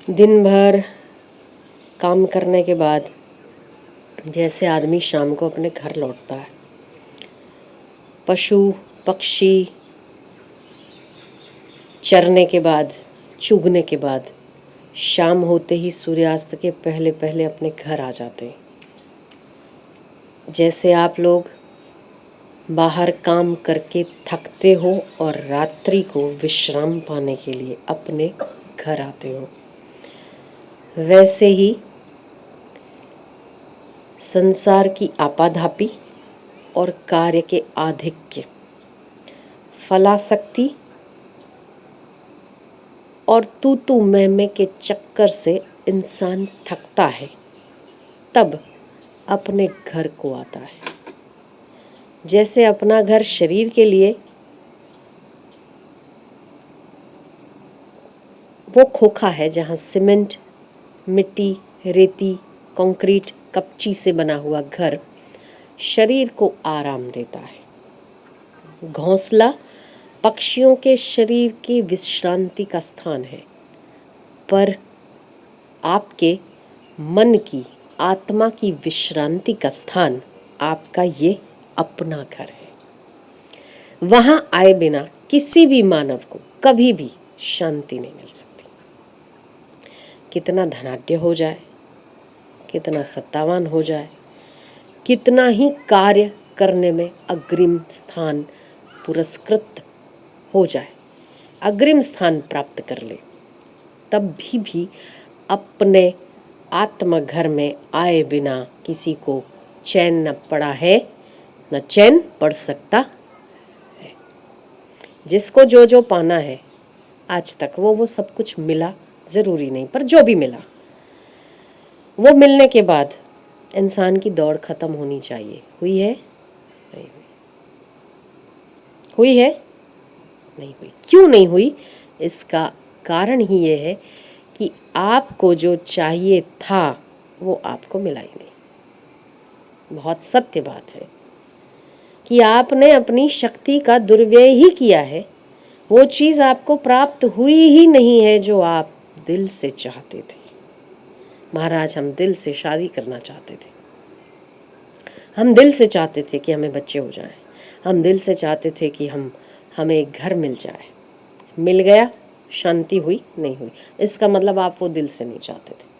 दिन भर काम करने के बाद जैसे आदमी शाम को अपने घर लौटता है, पशु पक्षी चरने के बाद, चुगने के बाद, शाम होते ही सूर्यास्त के पहले पहले अपने घर आ जाते हैं। जैसे आप लोग बाहर काम करके थकते हो और रात्रि को विश्राम पाने के लिए अपने घर आते हो, वैसे ही संसार की आपाधापी और कार्य के आधिक्य, फलासक्ति और तू मैं के चक्कर से इंसान थकता है, तब अपने घर को आता है। जैसे अपना घर शरीर के लिए वो खोखा है जहाँ सीमेंट, मिट्टी, रेती, कंक्रीट, कपची से बना हुआ घर शरीर को आराम देता है। घोंसला पक्षियों के शरीर की विश्रांति का स्थान है, पर आपके मन की, आत्मा की विश्रांति का स्थान आपका ये अपना घर है। वहां आए बिना किसी भी मानव को कभी भी शांति नहीं मिल सकती। कितना धनाढ्य हो जाए, कितना सत्तावान हो जाए, कितना ही कार्य करने में अग्रिम स्थान पुरस्कृत हो जाए, अग्रिम स्थान प्राप्त कर ले, तब भी अपने आत्मघर में आए बिना किसी को चैन न पड़ा है, न चैन पड़ सकता है। जिसको जो जो पाना है आज तक वो सब कुछ मिला, ज़रूरी नहीं, पर जो भी मिला वो मिलने के बाद इंसान की दौड़ खत्म होनी चाहिए। हुई है? नहीं हुई। हुई है? नहीं हुई। क्यों नहीं हुई? इसका कारण ही ये है कि आपको जो चाहिए था वो आपको मिला ही नहीं। बहुत सत्य बात है कि आपने अपनी शक्ति का दुर्व्यय ही किया है। वो चीज़ आपको प्राप्त हुई ही नहीं है जो आप दिल से चाहते थे। महाराज, हम दिल से शादी करना चाहते थे, हम दिल से चाहते थे कि हमें बच्चे हो जाएं, हम दिल से चाहते थे कि हमें एक घर मिल जाए। मिल गया, शांति हुई? नहीं हुई। इसका मतलब आप वो दिल से नहीं चाहते थे।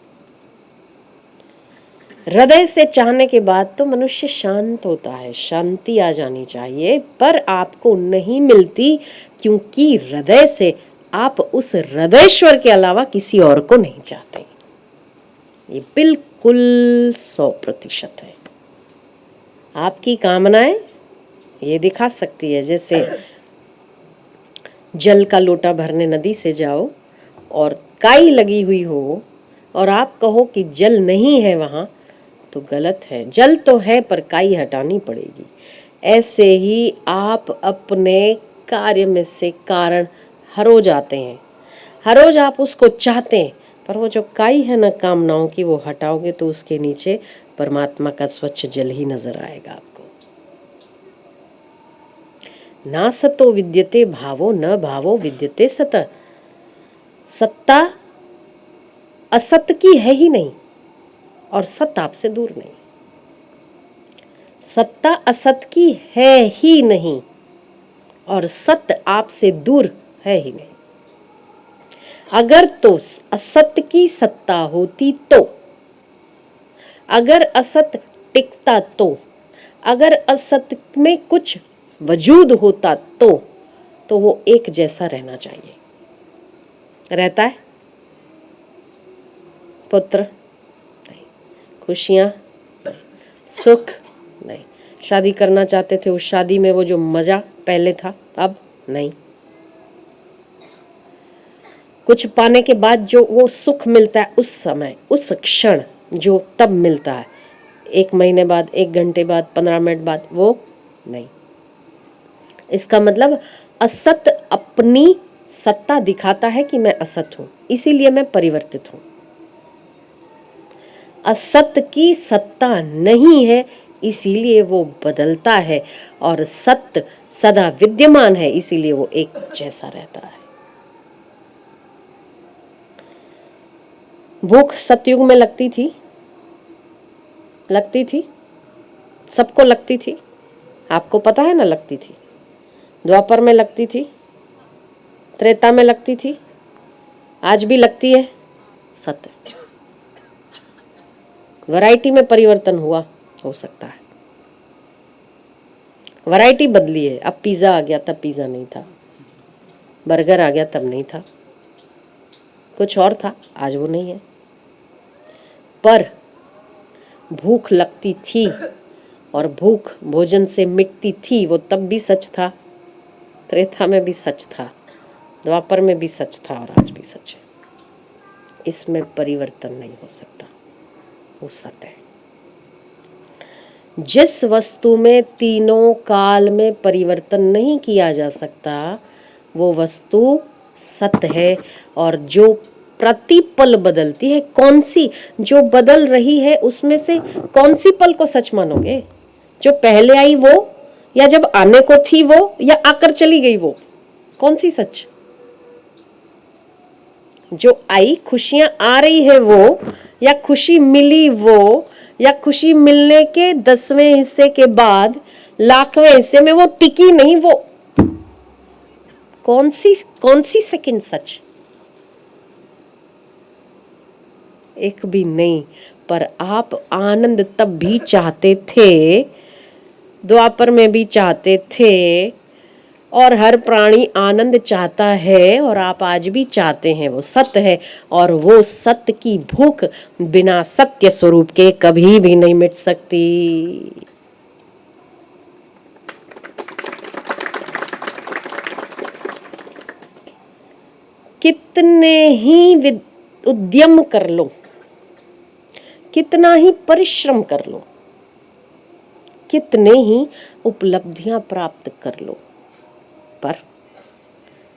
हृदय से चाहने के बाद तो मनुष्य शांत होता है, शांति आ जानी चाहिए, पर आपको नहीं मिलती क्योंकि हृदय से आप उस हृदयेश्वर के अलावा किसी और को नहीं चाहते। ये बिल्कुल 100% है। आपकी कामनाएं ये दिखा सकती है। जैसे जल का लोटा भरने नदी से जाओ और काई लगी हुई हो और आप कहो कि जल नहीं है वहाँ, तो गलत है। जल तो है पर काई हटानी पड़ेगी। ऐसे ही आप अपने कार्य में से कारण हर रोज आते हैं, हर रोज आप उसको चाहते हैं, पर वो जो काई है ना कामनाओं की, वो हटाओगे तो उसके नीचे परमात्मा का स्वच्छ जल ही नजर आएगा आपको। ना सतो विद्यते भावो न भावो विद्यते सत। सत्ता असत की है ही नहीं और सत आपसे दूर नहीं। सत्ता असत की है ही नहीं और सत्य आपसे दूर है ही नहीं। अगर तो असत्य की सत्ता होती तो, अगर असत टिकता तो, अगर असत्य में कुछ वजूद होता तो वो एक जैसा रहना चाहिए। रहता है? पुत्र नहीं, खुशियां नहीं, सुख नहीं। शादी करना चाहते थे, उस शादी में वो जो मजा पहले था अब नहीं। कुछ पाने के बाद जो वो सुख मिलता है उस समय, उस क्षण जो तब मिलता है, 1 महीने बाद, 1 घंटे बाद, 15 मिनट बाद, वो नहीं। इसका मतलब असत अपनी सत्ता दिखाता है कि मैं असत हूं, इसीलिए मैं परिवर्तित हूं। असत की सत्ता नहीं है, इसीलिए वो बदलता है, और सत्य सदा विद्यमान है, इसीलिए वो एक जैसा रहता है। भूख सतयुग में लगती थी, सबको लगती थी, आपको पता है ना, लगती थी। द्वापर में लगती थी, त्रेता में लगती थी, आज भी लगती है, सत्य। वैरायटी में परिवर्तन हुआ, हो सकता है, वैरायटी बदली है। अब पिज़्ज़ा आ गया, तब पिज़्ज़ा नहीं था, बर्गर आ गया, तब नहीं था, कुछ और था, आज वो नहीं है। पर भूख लगती थी और भूख भोजन से मिटती थी, वो तब भी सच था, त्रेता में भी सच था, द्वापर में भी सच था और आज भी सच है। इसमें परिवर्तन नहीं हो सकता, वो सत्य है। जिस वस्तु में तीनों काल में परिवर्तन नहीं किया जा सकता, वो वस्तु सत्य है। और जो प्रतिपल बदलती है, कौन सी जो बदल रही है, उसमें से कौन सी पल को सच मानोगे? जो पहले आई वो, या जब आने को थी वो, या आकर चली गई वो? कौन सी सच? जो आई, खुशियां आ रही है वो, या खुशी मिली वो, या खुशी मिलने के 10वें हिस्से के बाद 1,00,000वें हिस्से में वो टिकी नहीं, वो कौन सी सेकंड सच? एक भी नहीं। पर आप आनंद तब भी चाहते थे, द्वापर में भी चाहते थे, और हर प्राणी आनंद चाहता है, और आप आज भी चाहते हैं, वो सत्य है। और वो सत्य की भूख बिना सत्य स्वरूप के कभी भी नहीं मिट सकती। कितने ही उद्यम कर लो, कितना ही परिश्रम कर लो, कितने ही उपलब्धियां प्राप्त कर लो, पर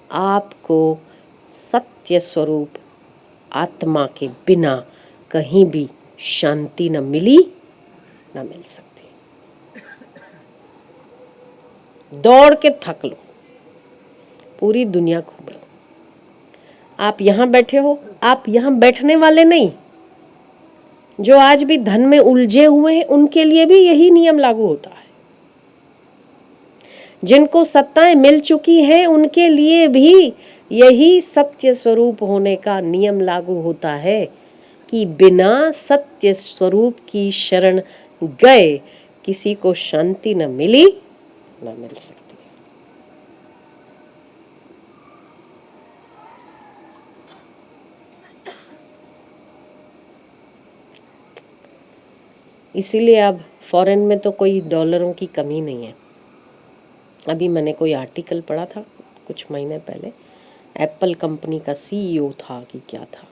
आपको सत्य स्वरूप आत्मा के बिना कहीं भी शांति न मिली, न मिल सकती। दौड़ के थक लो, पूरी दुनिया घूम लो, आप यहां बैठे हो, आप यहां बैठने वाले नहीं, जो आज भी धन में उलझे हुए हैं, उनके लिए भी यही नियम लागू होता है। जिनको सत्ताएं मिल चुकी हैं, उनके लिए भी यही सत्य स्वरूप होने का नियम लागू होता है कि बिना सत्य स्वरूप की शरण गए किसी को शांति न मिली, न मिल सकती। इसीलिए अब फॉरेन में तो कोई डॉलरों की कमी नहीं है। अभी मैंने कोई आर्टिकल पढ़ा था कुछ महीने पहले, एप्पल कंपनी का सीईओ था कि क्या था,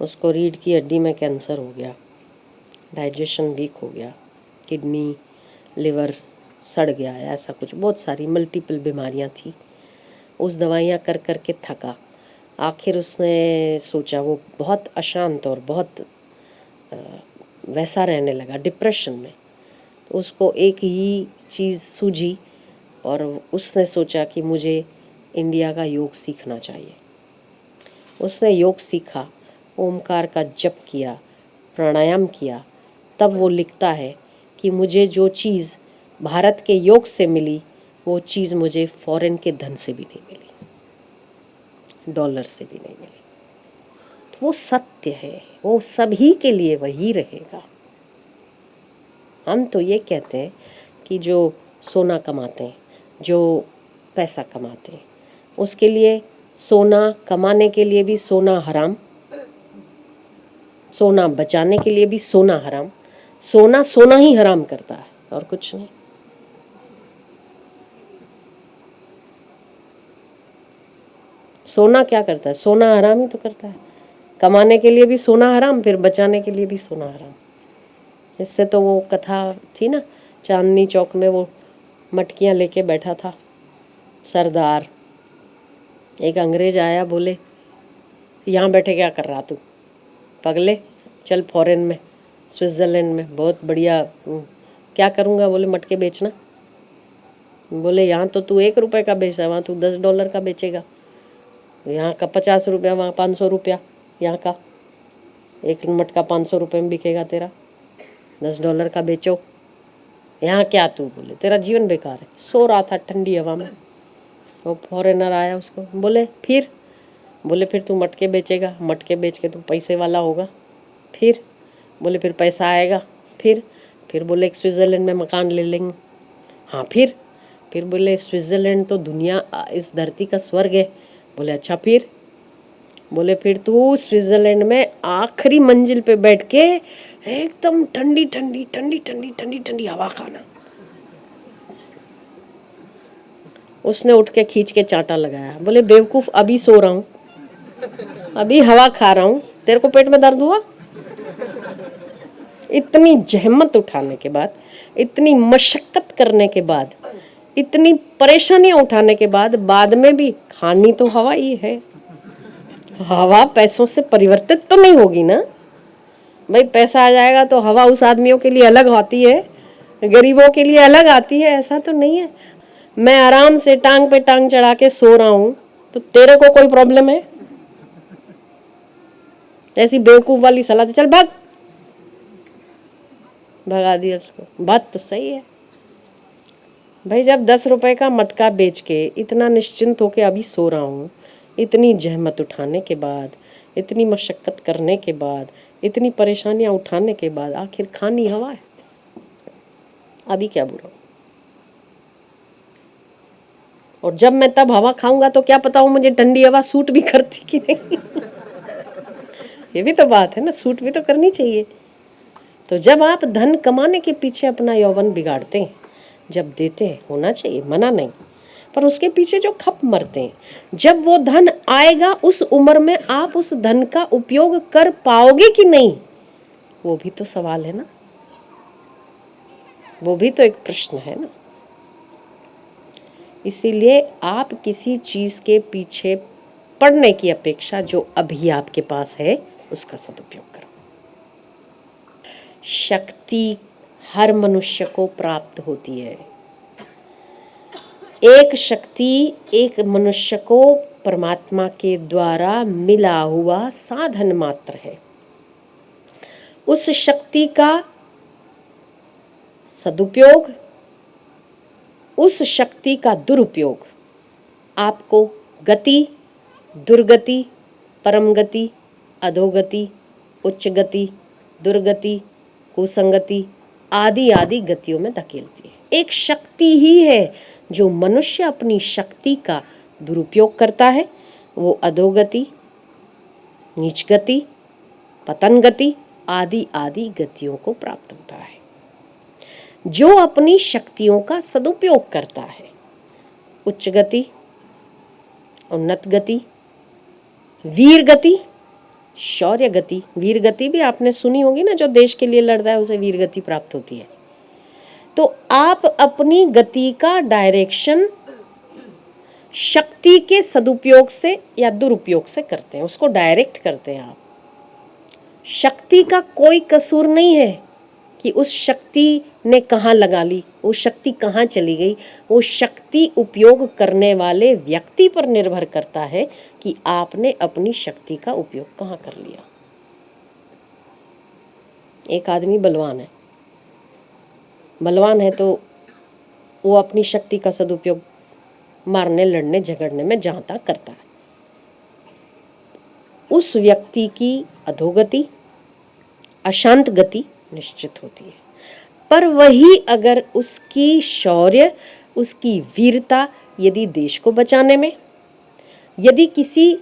उसको रीढ़ की हड्डी में कैंसर हो गया, डाइजेशन वीक हो गया, किडनी लिवर सड़ गया, ऐसा कुछ बहुत सारी मल्टीपल बीमारियां थी। उस दवाइयां कर कर के थका, आखिर उसने सोचा, वो बहुत अशांत और बहुत वैसा रहने लगा, डिप्रेशन में। तो उसको एक ही चीज़ सूझी और उसने सोचा कि मुझे इंडिया का योग सीखना चाहिए। उसने योग सीखा, ओमकार का जप किया, प्राणायाम किया, तब वो लिखता है कि मुझे जो चीज़ भारत के योग से मिली, वो चीज़ मुझे फॉरेन के धन से भी नहीं मिली, डॉलर से भी नहीं मिली। तो वो सत्य है, वो सभी के लिए वही रहेगा। हम तो ये कहते हैं कि जो सोना कमाते हैं, जो पैसा कमाते हैं, उसके लिए सोना कमाने के लिए भी सोना हराम, सोना बचाने के लिए भी सोना हराम। सोना सोना ही हराम करता है और कुछ नहीं। सोना क्या करता है? सोना हराम ही तो करता है। कमाने के लिए भी सोना हराम, फिर बचाने के लिए भी सोना हराम। इससे तो वो कथा थी ना, चांदनी चौक में वो मटकियाँ लेके बैठा था सरदार, एक अंग्रेज आया, बोले यहाँ बैठे क्या कर रहा तू पगले, चल फॉरेन में, स्विट्ज़रलैंड में बहुत बढ़िया। क्या करूँगा? बोले मटके बेचना। बोले यहाँ तो तू 1 रुपए का बेच रहा है, वहाँ तू $10 का बेचेगा। यहाँ का 50 रुपया, वहाँ 500 रुपया यहाँ का। एक मटका 500 रुपये में बिकेगा तेरा, $10 का बेचो। यहाँ क्या तू बोले तेरा जीवन बेकार है। सो रहा था ठंडी हवा में, वो फॉरेनर आया, उसको बोले फिर, बोले फिर तू मटके बेचेगा, मटके बेच के तू पैसे वाला होगा। फिर बोले फिर पैसा आएगा। फिर बोले एक स्विट्ज़रलैंड में मकान ले लेंगे। हाँ फिर बोले स्विट्ज़रलैंड तो दुनिया इस धरती का स्वर्ग है। बोले अच्छा फिर, बोले फिर तू स्विट्ज़रलैंड में आखिरी मंजिल पे बैठ के एकदम ठंडी ठंडी ठंडी ठंडी ठंडी ठंडी हवा खाना। उसने उठ के खींच के चांटा लगाया, बोले बेवकूफ़, अभी सो रहा हूँ, अभी हवा खा रहा हूँ, तेरे को पेट में दर्द हुआ? इतनी जहमत उठाने के बाद, इतनी मशक्क़त करने के बाद, इतनी परेशानियां उठाने के बाद में भी खानी तो हवा ही है। हवा पैसों से परिवर्तित तो नहीं होगी ना भाई। पैसा आ जाएगा तो हवा उस आदमियों के लिए अलग आती है, गरीबों के लिए अलग आती है, ऐसा तो नहीं है। मैं आराम से टांग पे टांग चढ़ा के सो रहा हूं तो तेरे को कोई प्रॉब्लम है? ऐसी बेवकूफ वाली सलाह चल भाग, भगा दिया उसको। बात तो सही है भाई। जब 10 रुपए का मटका बेच के इतना निश्चिंत होके अभी सो रहा हूँ, इतनी जहमत उठाने के बाद, इतनी मशक्क़त करने के बाद, इतनी परेशानियां उठाने के बाद आखिर खानी हवा है, अभी क्या बुरा। और जब मैं तब हवा खाऊंगा तो क्या पता हो मुझे ठंडी हवा सूट भी करती कि नहीं। ये भी तो बात है ना, सूट भी तो करनी चाहिए। तो जब आप धन कमाने के पीछे अपना यौवन बिगाड़ते हैं, जब देते हैं, होना चाहिए, मना नहीं, पर उसके पीछे जो खप मरते हैं, जब वो धन आएगा उस उम्र में आप उस धन का उपयोग कर पाओगे कि नहीं, वो भी तो सवाल है ना, वो भी तो एक प्रश्न है ना। इसीलिए आप किसी चीज के पीछे पड़ने की अपेक्षा जो अभी आपके पास है उसका सदुपयोग करो। शक्ति हर मनुष्य को प्राप्त होती है। एक शक्ति एक मनुष्य को परमात्मा के द्वारा मिला हुआ साधन मात्र है। उस शक्ति का सदुपयोग, उस शक्ति का दुरुपयोग आपको गति, दुर्गति, परम गति, अधोगति, उच्च गति, दुर्गति, कुसंगति आदि आदि गतियों में धकेलती है। एक शक्ति ही है जो मनुष्य अपनी शक्ति का दुरुपयोग करता है, वो अधोगति, नीच गति, पतन गति आदि आदि गतियों को प्राप्त होता है। जो अपनी शक्तियों का सदुपयोग करता है, उच्च गति, उन्नत गति, वीर गति, शौर्य गति। वीर गति भी आपने सुनी होगी ना, जो देश के लिए लड़ता है उसे वीर गति प्राप्त होती है। तो आप अपनी गति का डायरेक्शन शक्ति के सदुपयोग से या दुरुपयोग से करते हैं, उसको डायरेक्ट करते हैं आप। शक्ति का कोई कसूर नहीं है कि उस शक्ति ने कहाँ लगा ली, वो शक्ति कहाँ चली गई। वो शक्ति उपयोग करने वाले व्यक्ति पर निर्भर करता है कि आपने अपनी शक्ति का उपयोग कहाँ कर लिया। एक आदमी बलवान है, बलवान है तो वो अपनी शक्ति का सदुपयोग मारने, लड़ने, झगड़ने में जहाँ तक करता है। उस व्यक्ति की अधोगति, अशांत गति निश्चित होती है। पर वही अगर उसकी शौर्य, उसकी वीरता यदि देश को बचाने में, यदि किसी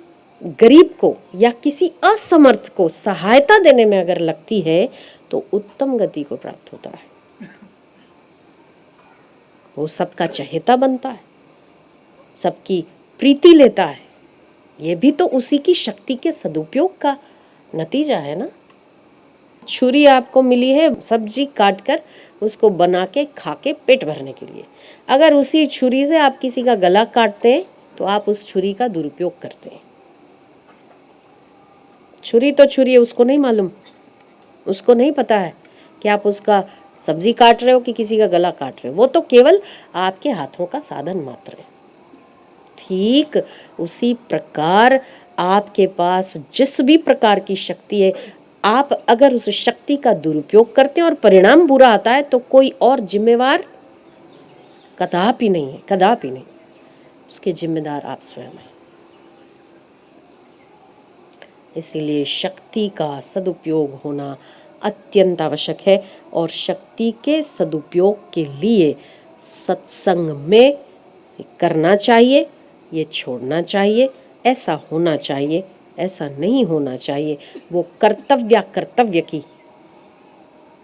गरीब को या किसी असमर्थ को सहायता देने में अगर लगती है तो उत्तम गति को प्राप्त होता है। वो सबका चहेता बनता है, सबकी प्रीति लेता है। ये भी तो उसी की शक्ति के सदुपयोग का नतीजा है ना। छुरी आपको मिली है सब्जी काट कर उसको बना के खा के पेट भरने के लिए। अगर उसी छुरी से आप किसी का गला काटते हैं तो आप उस छुरी का दुरुपयोग करते हैं। छुरी तो छुरी है, उसको नहीं मालूम, उसको नहीं पता है कि आप उसका सब्जी काट रहे हो कि किसी का गला काट रहे हो। वो तो केवल आपके हाथों का साधन मात्र है। ठीक उसी प्रकार आपके पास जिस भी प्रकार की शक्ति है, आप अगर उस शक्ति का दुरुपयोग करते हैं और परिणाम बुरा आता है तो कोई और जिम्मेवार कदापि नहीं है, कदापि नहीं। उसके जिम्मेदार आप स्वयं हैं। इसीलिए शक्ति का सदुपयोग होना अत्यंत आवश्यक है और शक्ति के सदुपयोग के लिए सत्संग में करना चाहिए, ये छोड़ना चाहिए, ऐसा होना चाहिए, ऐसा नहीं होना चाहिए। वो कर्तव्य की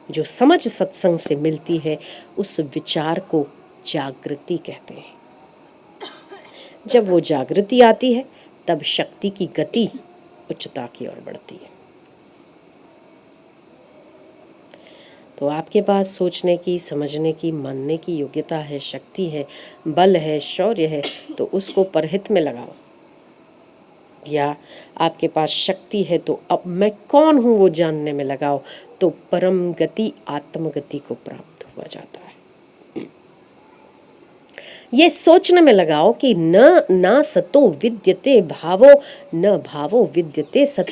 जो समझ सत्संग से मिलती है उस विचार को जागृति कहते हैं। जब वो जागृति आती है तब शक्ति की गति उच्चता की ओर बढ़ती है। तो आपके पास सोचने की, समझने की, मानने की योग्यता है, शक्ति है, बल है, शौर्य है, तो उसको परहित में लगाओ। या आपके पास शक्ति है तो अब मैं कौन हूँ वो जानने में लगाओ, तो परम गति आत्मगति को प्राप्त हुआ जाता है। ये सोचने में लगाओ कि ना सतो विद्यते भावो न भावो विद्यते सत,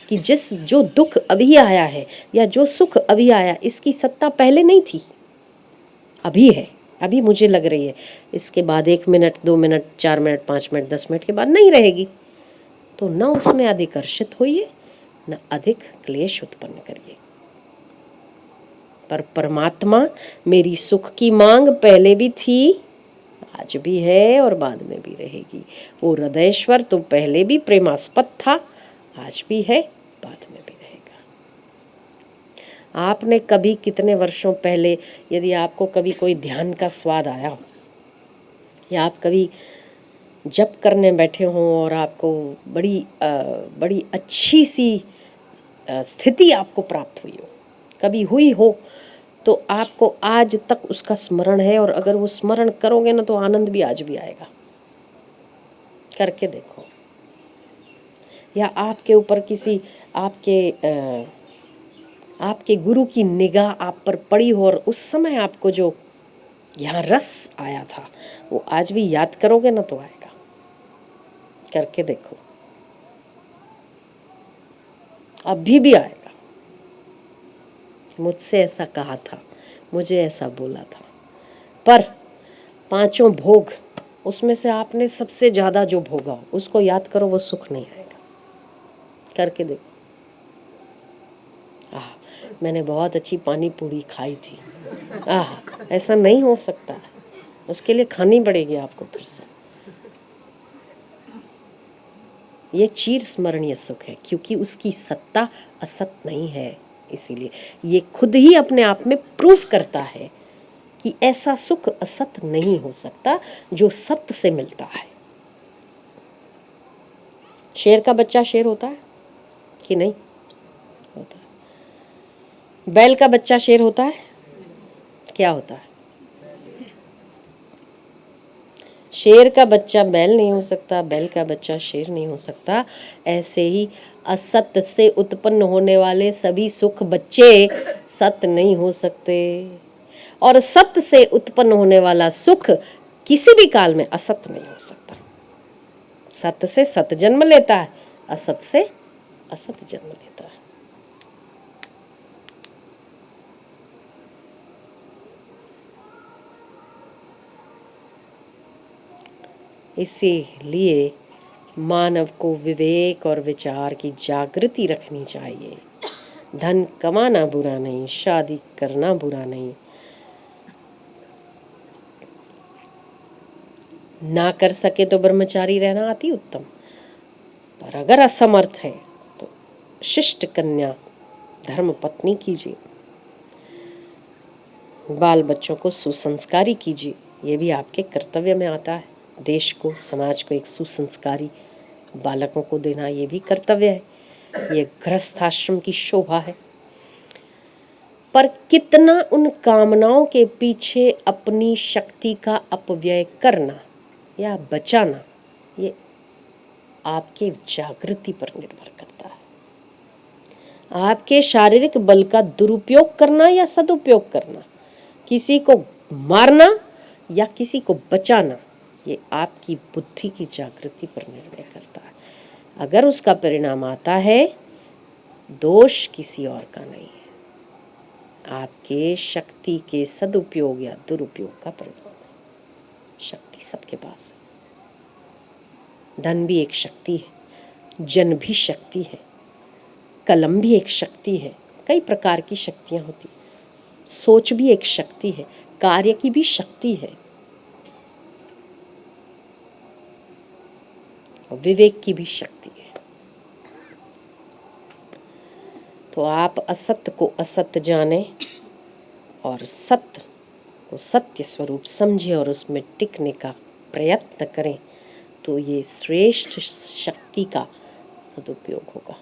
कि जो दुख अभी आया है या जो सुख अभी आया, इसकी सत्ता पहले नहीं थी, अभी है, अभी मुझे लग रही है, इसके बाद 1 minute 2 minute 4 minute 5 minute 10 minute के बाद नहीं रहेगी। तो न उसमें अधिकर्षित होइए, न अधिक क्लेश उत्पन्न करिए। पर परमात्मा मेरी सुख की मांग पहले भी थी, आज भी है और बाद में भी रहेगी। वो हृदयेश्वर तो पहले भी प्रेमास्पद था, आज भी है, बाद में भी रहेगा। आपने कभी कितने वर्षों पहले, यदि आपको कभी कोई ध्यान का स्वाद आया हो, या आप कभी जप करने बैठे हों और आपको बड़ी अच्छी सी स्थिति आपको प्राप्त हुई हो, कभी हुई हो, तो आपको आज तक उसका स्मरण है, और अगर वो स्मरण करोगे ना तो आनंद भी आज भी आएगा। करके देखो। या आपके ऊपर किसी आपके गुरु की निगाह आप पर पड़ी हो और उस समय आपको जो यहाँ रस आया था वो आज भी याद करोगे ना तो आएगा। करके देखो, अभी भी आएगा। मुझसे ऐसा कहा था, मुझे ऐसा बोला था। पर 5 भोग, उसमें से आपने सबसे ज़्यादा जो भोगा उसको याद करो, वो सुख नहीं आएगा। करके देखो। मैंने बहुत अच्छी पानी पूरी खाई थी, ऐसा नहीं हो सकता, उसके लिए खानी पड़ेगी आपको फिर से। ये चिर स्मरणीय सुख है, क्योंकि उसकी सत्ता असत नहीं है। इसीलिए ये खुद ही अपने आप में प्रूफ करता है कि ऐसा सुख असत नहीं हो सकता जो सत्य से मिलता है। शेर का बच्चा शेर होता है कि नहीं होता? बैल का बच्चा शेर होता है? क्या होता है? शेर का बच्चा बैल नहीं हो सकता, बैल का बच्चा शेर नहीं हो सकता। ऐसे ही असत्य से उत्पन्न होने वाले सभी सुख बच्चे सत्य नहीं हो सकते, और सत्य से उत्पन्न होने वाला सुख किसी भी काल में असत्य नहीं हो सकता। सत्य से सत्य जन्म लेता है, असत्य से असत्य जन्म लेता है। इसीलिए मानव को विवेक और विचार की जागृति रखनी चाहिए। धन कमाना बुरा नहीं, शादी करना बुरा नहीं, ना कर सके तो ब्रह्मचारी रहना अति उत्तम, पर अगर असमर्थ है तो शिष्ट कन्या धर्म पत्नी कीजिए, बाल बच्चों को सुसंस्कारी कीजिए। ये भी आपके कर्तव्य में आता है। देश को, समाज को एक सुसंस्कारी बालकों को देना ये भी कर्तव्य है। ये गृहस्थाश्रम की शोभा है। पर कितना उन कामनाओं के पीछे अपनी शक्ति का अपव्यय करना या बचाना, ये आपके जागृति पर निर्भर करता है। आपके शारीरिक बल का दुरुपयोग करना या सदुपयोग करना, किसी को मारना या किसी को बचाना, ये आपकी बुद्धि की जागृति पर निर्भर करता है। अगर उसका परिणाम आता है दोष किसी और का नहीं है, आपके शक्ति के सदुपयोग या दुरुपयोग का परिणाम है। शक्ति सबके पास है। धन भी एक शक्ति है, जन भी शक्ति है, कलम भी एक शक्ति है। कई प्रकार की शक्तियाँ होती, सोच भी एक शक्ति है, कार्य की भी शक्ति है, और विवेक की भी शक्ति है। तो आप असत्य को असत्य जाने और सत्य को सत्य स्वरूप समझें और उसमें टिकने का प्रयत्न करें, तो ये श्रेष्ठ शक्ति का सदुपयोग होगा।